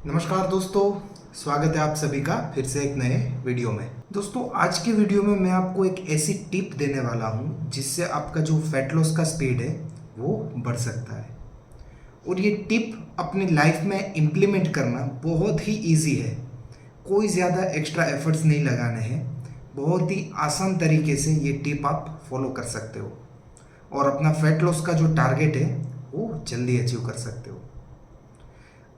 नमस्कार दोस्तों, स्वागत है आप सभी का फिर से एक नए वीडियो में। दोस्तों, आज के वीडियो में मैं आपको एक ऐसी टिप देने वाला हूं जिससे आपका जो फैट लॉस का स्पीड है वो बढ़ सकता है। और ये टिप अपनी लाइफ में इम्प्लीमेंट करना बहुत ही इजी है। कोई ज़्यादा एक्स्ट्रा एफर्ट्स नहीं लगाने हैं। बहुत ही आसान तरीके से ये टिप आप फॉलो कर सकते हो और अपना फैट लॉस का जो टारगेट है वो जल्दी अचीव कर सकते हो।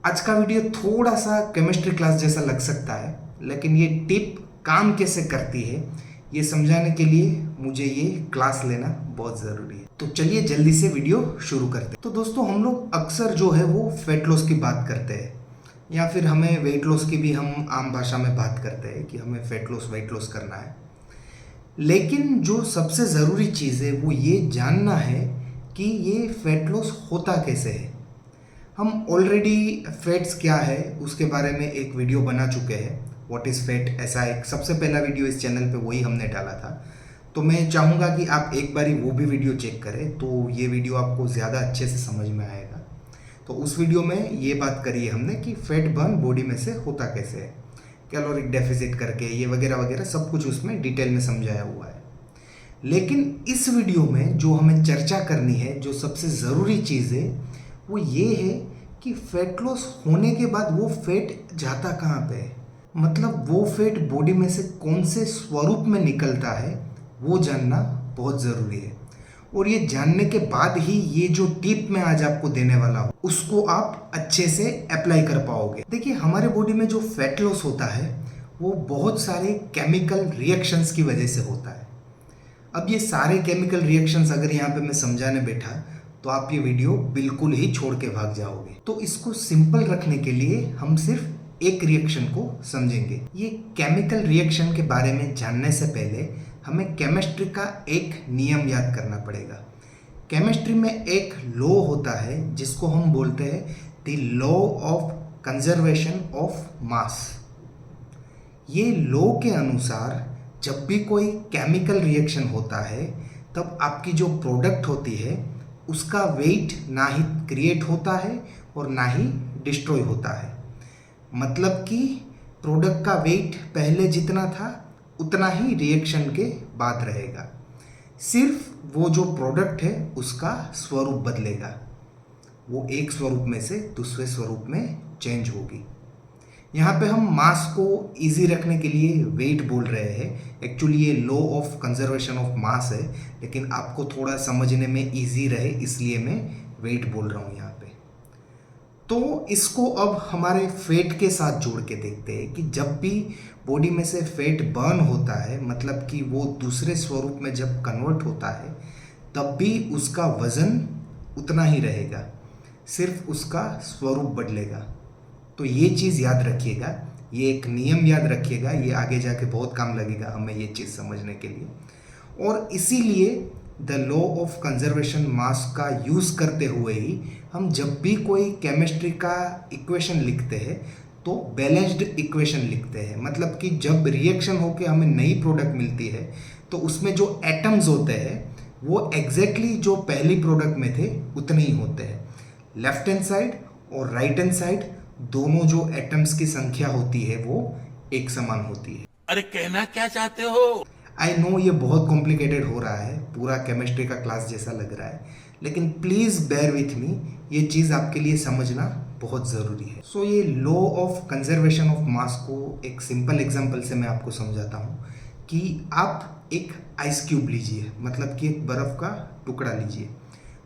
आज का वीडियो थोड़ा सा केमिस्ट्री क्लास जैसा लग सकता है, लेकिन ये टिप काम कैसे करती है ये समझाने के लिए मुझे ये क्लास लेना बहुत ज़रूरी है। तो चलिए जल्दी से वीडियो शुरू करते हैं। तो दोस्तों, हम लोग अक्सर जो है वो फैट लॉस की बात करते हैं, या फिर हमें वेट लॉस की भी हम आम भाषा में बात करते हैं कि हमें फैट लॉस वेट लॉस करना है। लेकिन जो सबसे ज़रूरी चीज़ है वो ये जानना है कि ये फैट लॉस होता कैसे है। हम ऑलरेडी फैट्स क्या है उसके बारे में एक वीडियो बना चुके हैं। व्हाट इज़ फैट, ऐसा एक सबसे पहला वीडियो इस चैनल पे वही हमने डाला था। तो मैं चाहूँगा कि आप एक बारी वो भी वीडियो चेक करें, तो ये वीडियो आपको ज़्यादा अच्छे से समझ में आएगा। तो उस वीडियो में ये बात करी है हमने कि फैट बर्न बॉडी में से होता कैसे है, कैलोरिक डेफिसिट करके, ये वगैरह वगैरह सब कुछ उसमें डिटेल में समझाया हुआ है। लेकिन इस वीडियो में जो हमें चर्चा करनी है, जो सबसे ज़रूरी चीज़ है वो ये है कि फैट लॉस होने के बाद वो फैट जाता कहाँ पे है। मतलब वो फैट बॉडी में से कौन से स्वरूप में निकलता है वो जानना बहुत ज़रूरी है। और ये जानने के बाद ही ये जो टिप मैं आज आपको देने वाला हूँ उसको आप अच्छे से अप्लाई कर पाओगे। देखिए, हमारे बॉडी में जो फैट लॉस होता है वो बहुत सारे केमिकल रिएक्शंस की वजह से होता है। अब ये सारे केमिकल रिएक्शंस अगर यहाँ पे मैं समझाने बैठा तो आप ये वीडियो बिल्कुल ही छोड़ के भाग जाओगे। तो इसको सिंपल रखने के लिए हम सिर्फ एक रिएक्शन को समझेंगे। ये केमिकल रिएक्शन के बारे में जानने से पहले हमें केमिस्ट्री का एक नियम याद करना पड़ेगा। केमिस्ट्री में एक लॉ होता है जिसको हम बोलते हैं the law of conservation of mass. ये लॉ के अनुसार जब भी कोई केमिकल रिएक्शन होता है तब आपकी जो प्रोडक्ट होती है उसका वेट ना ही क्रिएट होता है और ना ही डिस्ट्रॉय होता है। मतलब कि प्रोडक्ट का वेट पहले जितना था उतना ही रिएक्शन के बाद रहेगा। सिर्फ वो जो प्रोडक्ट है उसका स्वरूप बदलेगा, वो एक स्वरूप में से दूसरे स्वरूप में चेंज होगी। यहाँ पे हम मास को इजी रखने के लिए वेट बोल रहे हैं। एक्चुअली ये law of conservation of mass है, लेकिन आपको थोड़ा समझने में इजी रहे इसलिए मैं वेट बोल रहा हूँ यहाँ पे। तो इसको अब हमारे फैट के साथ जोड़ के देखते हैं कि जब भी बॉडी में से फैट बर्न होता है, मतलब कि वो दूसरे स्वरूप में जब कन्वर्ट होता है, तब भी उसका वज़न उतना ही रहेगा, सिर्फ उसका स्वरूप बदलेगा। तो ये चीज़ याद रखिएगा, ये एक नियम याद रखिएगा, ये आगे जाके बहुत काम लगेगा हमें ये चीज़ समझने के लिए। और इसीलिए द लॉ ऑफ कंजर्वेशन मास का यूज़ करते हुए ही हम जब भी कोई केमिस्ट्री का इक्वेशन लिखते हैं तो बैलेंस्ड इक्वेशन लिखते हैं। मतलब कि जब रिएक्शन होके हमें नई प्रोडक्ट मिलती है तो उसमें जो एटम्स होते हैं वो एग्जैक्टली जो पहली प्रोडक्ट में थे उतने ही होते हैं। लेफ्ट हैंड साइड और राइट हैंड साइड दोनों जो एटम्स की संख्या होती है वो एक समान होती है। अरे कहना क्या चाहते हो? आई नो ये बहुत कॉम्प्लिकेटेड हो रहा है, पूरा केमिस्ट्री का क्लास जैसा लग रहा है, लेकिन प्लीज़ बेयर विथ मी, ये चीज़ आपके लिए समझना बहुत ज़रूरी है। सो ये law of conservation of mass को एक सिंपल एग्जांपल से मैं आपको समझाता हूँ कि आप एक आइस क्यूब लीजिए, मतलब कि एक बर्फ़ का टुकड़ा लीजिए,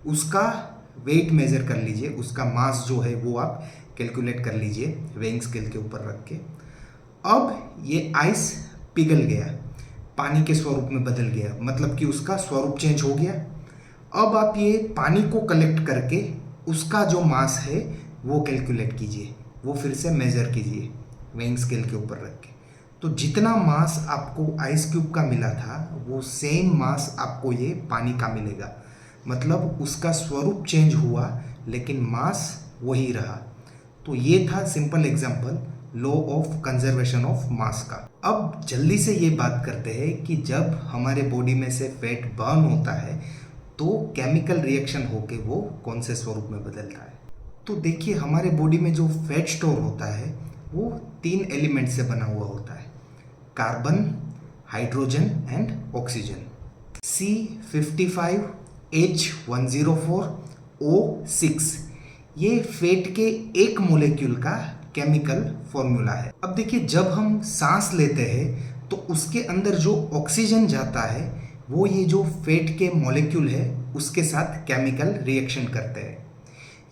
उसका वेट मेज़र कर लीजिए, उसका मास जो है वो आप कैलकुलेट कर लीजिए वेइंग स्केल के ऊपर रख के। अब ये आइस पिघल गया, पानी के स्वरूप में बदल गया, मतलब कि उसका स्वरूप चेंज हो गया। अब आप ये पानी को कलेक्ट करके उसका जो मास है वो कैलकुलेट कीजिए, वो फिर से मेज़र कीजिए वेइंग स्केल के ऊपर रख के। तो जितना मास आपको आइस क्यूब का मिला था वो सेम मास आपको ये पानी का मिलेगा। मतलब उसका स्वरूप चेंज हुआ लेकिन मास वही रहा। तो ये था simple example law of conservation of mass का। अब जल्दी से ये बात करते हैं कि जब हमारे बॉडी में से फैट बर्न होता है तो केमिकल रिएक्शन होके वो कौन से स्वरूप में बदलता है। तो देखिए हमारे बॉडी में जो फैट स्टोर होता है वो 3 एलिमेंट से बना हुआ होता है, carbon, hydrogen and oxygen. C55H104O6 ये फैट के एक मॉलिक्यूल का केमिकल फॉर्मूला है। अब देखिए जब हम सांस लेते हैं तो उसके अंदर जो ऑक्सीजन जाता है वो ये जो फैट के मॉलिक्यूल है उसके साथ केमिकल रिएक्शन करते हैं।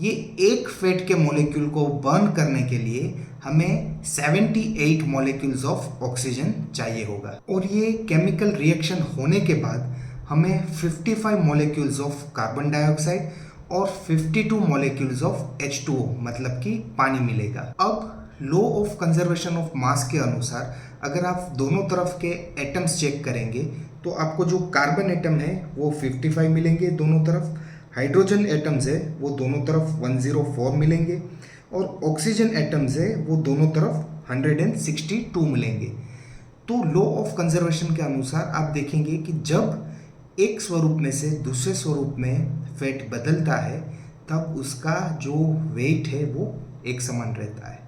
ये एक फैट के मॉलिक्यूल को बर्न करने के लिए हमें 78 मॉलिक्यूल्स ऑफ ऑक्सीजन चाहिए होगा और ये केमिकल रिएक्शन होने के बाद हमें 55 मॉलिक्यूल्स ऑफ कार्बन डाइऑक्साइड और 52 मॉलिक्यूल्स ऑफ H2O मतलब कि पानी मिलेगा। अब law of conservation of mass के अनुसार अगर आप दोनों तरफ के एटम्स चेक करेंगे तो आपको जो कार्बन एटम है वो 55 मिलेंगे दोनों तरफ, हाइड्रोजन एटम्स है वो दोनों तरफ 104 मिलेंगे और ऑक्सीजन एटम्स है वो दोनों तरफ 162 मिलेंगे। तो लॉ ऑफ कंजर्वेशन के अनुसार आप देखेंगे कि जब एक स्वरूप में से दूसरे स्वरूप में फैट बदलता है तब उसका जो वेट है वो एक समान रहता है।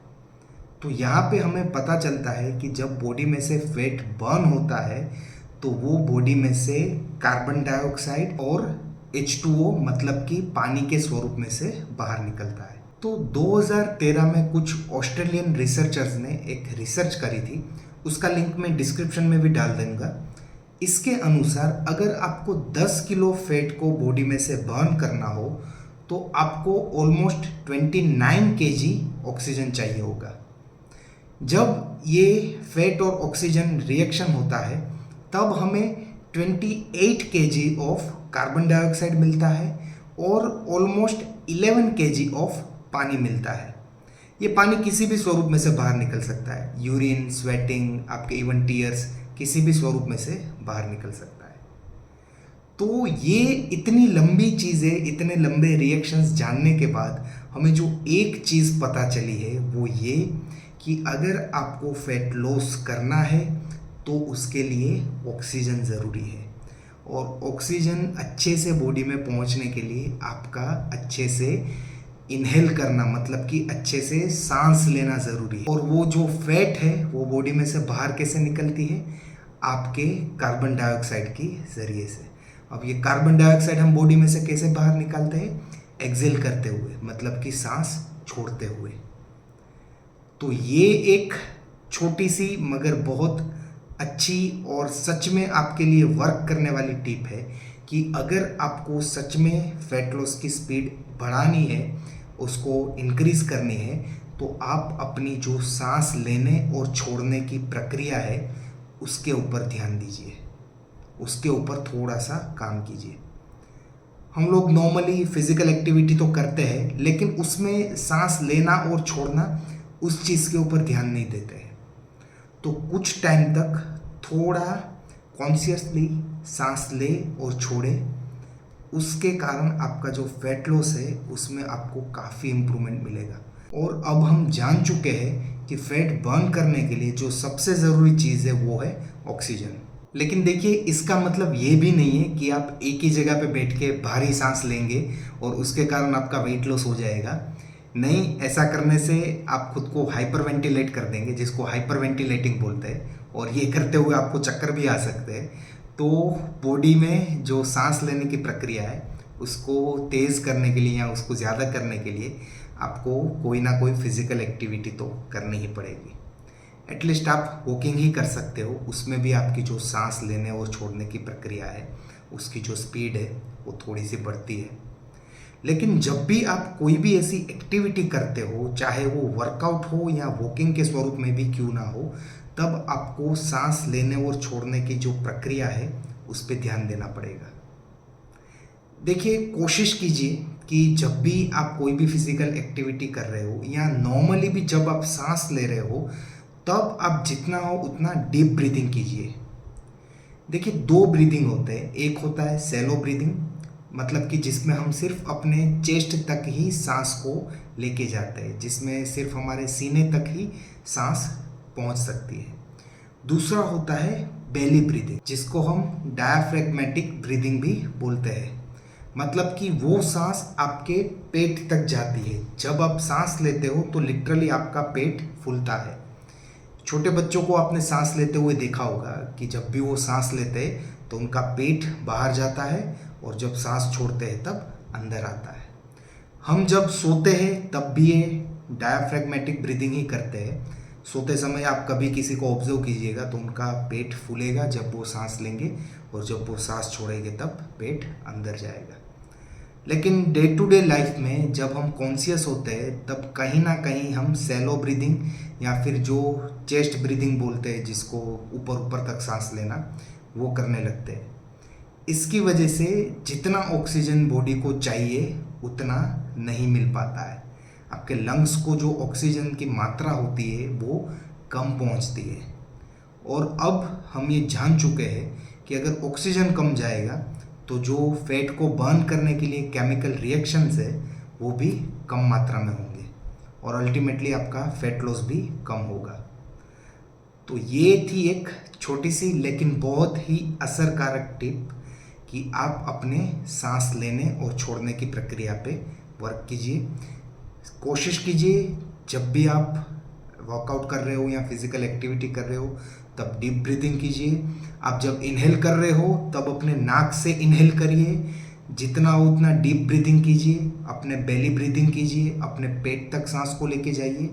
तो यहाँ पे हमें पता चलता है कि जब बॉडी में से फैट बर्न होता है तो वो बॉडी में से कार्बन डाइऑक्साइड और H2O मतलब कि पानी के स्वरूप में से बाहर निकलता है। तो 2013 में कुछ ऑस्ट्रेलियन रिसर्चर्स ने एक रिसर्च करी थी, उसका लिंक मैं डिस्क्रिप्शन में भी डाल दूंगा। इसके अनुसार अगर आपको 10 किलो फैट को बॉडी में से बर्न करना हो तो आपको ऑलमोस्ट 29 kg ऑक्सीजन चाहिए होगा। जब ये फैट और ऑक्सीजन रिएक्शन होता है तब हमें 28 kg ऑफ कार्बन डाइऑक्साइड मिलता है और ऑलमोस्ट 11 kg ऑफ पानी मिलता है। ये पानी किसी भी स्वरूप में से बाहर निकल सकता है, यूरिन, स्वेटिंग, आपके इवन टीयर्स, किसी भी स्वरूप में से बाहर निकल सकता है। तो ये इतनी लंबी चीज़ें, इतने लंबे रिएक्शंस जानने के बाद हमें जो एक चीज़ पता चली है वो ये कि अगर आपको फैट लॉस करना है तो उसके लिए ऑक्सीजन ज़रूरी है और ऑक्सीजन अच्छे से बॉडी में पहुंचने के लिए आपका अच्छे से इनहेल करना मतलब कि अच्छे से सांस लेना ज़रूरी है। और वो जो फैट है वो बॉडी में से बाहर कैसे निकलती है? आपके कार्बन डाइऑक्साइड के ज़रिए से। अब ये कार्बन डाइऑक्साइड हम बॉडी में से कैसे बाहर निकालते हैं? एक्सेल करते हुए मतलब कि सांस छोड़ते हुए। तो ये एक छोटी सी मगर बहुत अच्छी और सच में आपके लिए वर्क करने वाली टिप है कि अगर आपको सच में फैट लॉस की स्पीड बढ़ानी है, उसको इंक्रीज करनी है, तो आप अपनी जो सांस लेने और छोड़ने की प्रक्रिया है उसके ऊपर ध्यान दीजिए, उसके ऊपर थोड़ा सा काम कीजिए। हम लोग नॉर्मली फिजिकल एक्टिविटी तो करते हैं लेकिन उसमें सांस लेना और छोड़ना उस चीज़ के ऊपर ध्यान नहीं देते हैं। तो कुछ टाइम तक थोड़ा कॉन्शियसली सांस ले और छोड़े, उसके कारण आपका जो फैट लॉस है उसमें आपको काफ़ी इम्प्रूवमेंट मिलेगा। और अब हम जान चुके हैं कि फैट बर्न करने के लिए जो सबसे ज़रूरी चीज़ है वो है ऑक्सीजन। लेकिन देखिए इसका मतलब ये भी नहीं है कि आप एक ही जगह पे बैठ के भारी सांस लेंगे और उसके कारण आपका वेट लॉस हो जाएगा। नहीं, ऐसा करने से आप खुद को हाइपर वेंटिलेट कर देंगे, जिसको हाइपर वेंटिलेटिंग बोलते हैं, और ये करते हुए आपको चक्कर भी आ सकते हैं। तो बॉडी में जो सांस लेने की प्रक्रिया है उसको तेज़ करने के लिए या उसको ज़्यादा करने के लिए आपको कोई ना कोई फिज़िकल एक्टिविटी तो करनी ही पड़ेगी। एटलीस्ट आप वॉकिंग ही कर सकते हो, उसमें भी आपकी जो सांस लेने और छोड़ने की प्रक्रिया है उसकी जो स्पीड है वो थोड़ी सी बढ़ती है। लेकिन जब भी आप कोई भी ऐसी एक्टिविटी करते हो, चाहे वो वर्कआउट हो या वॉकिंग के स्वरूप में भी क्यों ना हो, तब आपको सांस लेने और छोड़ने की जो प्रक्रिया है उस पर ध्यान देना पड़ेगा। देखिए, कोशिश कीजिए कि जब भी आप कोई भी फिजिकल एक्टिविटी कर रहे हो या नॉर्मली भी जब आप सांस ले रहे हो तब आप जितना हो उतना डीप ब्रीदिंग कीजिए। देखिए, 2 ब्रीदिंग होते हैं। एक होता है सैलो ब्रीदिंग, मतलब कि जिसमें हम सिर्फ अपने चेस्ट तक ही सांस को लेके जाते हैं, जिसमें सिर्फ हमारे सीने तक ही सांस पहुंच सकती है। दूसरा होता है बेली ब्रीदिंग, जिसको हम डायफ्रैग्मेटिक ब्रीदिंग भी बोलते हैं। मतलब कि वो सांस आपके पेट तक जाती है। जब आप सांस लेते हो तो लिटरली आपका पेट फूलता है। छोटे बच्चों को आपने सांस लेते हुए देखा होगा कि जब भी वो सांस लेते हैं तो उनका पेट बाहर जाता है और जब सांस छोड़ते हैं तब अंदर आता है। हम जब सोते हैं तब भी ये डायाफ्रैग्मेटिक ब्रीदिंग ही करते हैं। सोते समय आप कभी किसी को ऑब्जर्व कीजिएगा तो उनका पेट फूलेगा जब वो सांस लेंगे और जब वो सांस छोड़ेंगे तब पेट अंदर जाएगा। लेकिन डे टू डे लाइफ में जब हम कॉन्शियस होते हैं तब कहीं ना कहीं हम सैलो ब्रीदिंग या फिर जो चेस्ट ब्रीदिंग बोलते हैं, जिसको ऊपर ऊपर तक सांस लेना, वो करने लगते हैं। इसकी वजह से जितना ऑक्सीजन बॉडी को चाहिए उतना नहीं मिल पाता है। आपके लंग्स को जो ऑक्सीजन की मात्रा होती है वो कम पहुंचती है। और अब हम ये जान चुके हैं कि अगर ऑक्सीजन कम जाएगा तो जो फैट को बर्न करने के लिए केमिकल रिएक्शंस है वो भी कम मात्रा में होंगे और अल्टीमेटली आपका फैट लॉस भी कम होगा। तो ये थी एक छोटी सी लेकिन बहुत ही असरकारक टिप कि आप अपने सांस लेने और छोड़ने की प्रक्रिया पे वर्क कीजिए। कोशिश कीजिए जब भी आप वर्कआउट कर रहे हो या फिजिकल एक्टिविटी कर रहे हो तब डीप ब्रीदिंग कीजिए। आप जब इनहेल कर रहे हो तब अपने नाक से इनहेल करिए, जितना हो उतना डीप ब्रीदिंग कीजिए, अपने बेली ब्रीदिंग कीजिए, अपने पेट तक सांस को लेके जाइए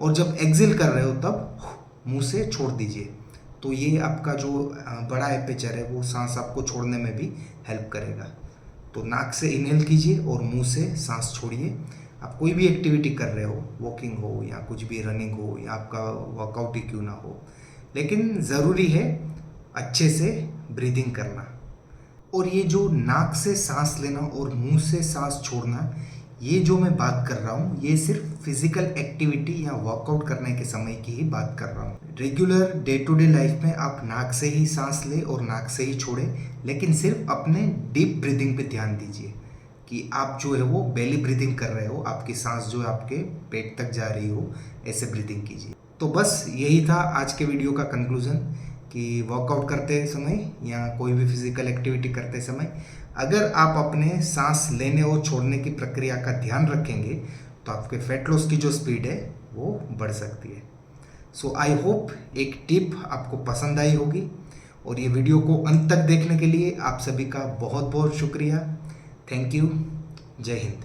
और जब एक्सेल कर रहे हो तब मुंह से छोड़ दीजिए। तो ये आपका जो बड़ा एपेचर है वो सांस आपको छोड़ने में भी हेल्प करेगा। तो नाक से इनहेल कीजिए और मुंह से सांस छोड़िए। आप कोई भी एक्टिविटी कर रहे हो, वॉकिंग हो या कुछ भी रनिंग हो या आपका वर्कआउट ही क्यों ना हो, लेकिन ज़रूरी है अच्छे से ब्रीदिंग करना। और ये जो नाक से सांस लेना और मुंह से सांस छोड़ना, ये जो मैं बात कर रहा हूँ ये सिर्फ फिजिकल एक्टिविटी या वर्कआउट करने के समय की ही बात कर रहा हूँ। Regular day to day life में आप नाक से ही सांस लें और नाक से ही छोड़ें, लेकिन सिर्फ अपने डीप ब्रीदिंग पे ध्यान दीजिए कि आप जो है वो बेली ब्रीदिंग कर रहे हो, आपकी सांस जो है आपके पेट तक जा रही हो, ऐसे ब्रीदिंग कीजिए। तो बस यही था आज के वीडियो का कंक्लूजन कि वर्कआउट करते समय या कोई भी फिजिकल एक्टिविटी करते समय अगर आप अपने सांस लेने और छोड़ने की प्रक्रिया का ध्यान रखेंगे तो आपके फैट लॉस की जो स्पीड है वो बढ़ सकती है। सो आई होप एक टिप आपको पसंद आई होगी और ये वीडियो को अंत तक देखने के लिए आप सभी का बहुत बहुत शुक्रिया। Thank you. जय हिंद।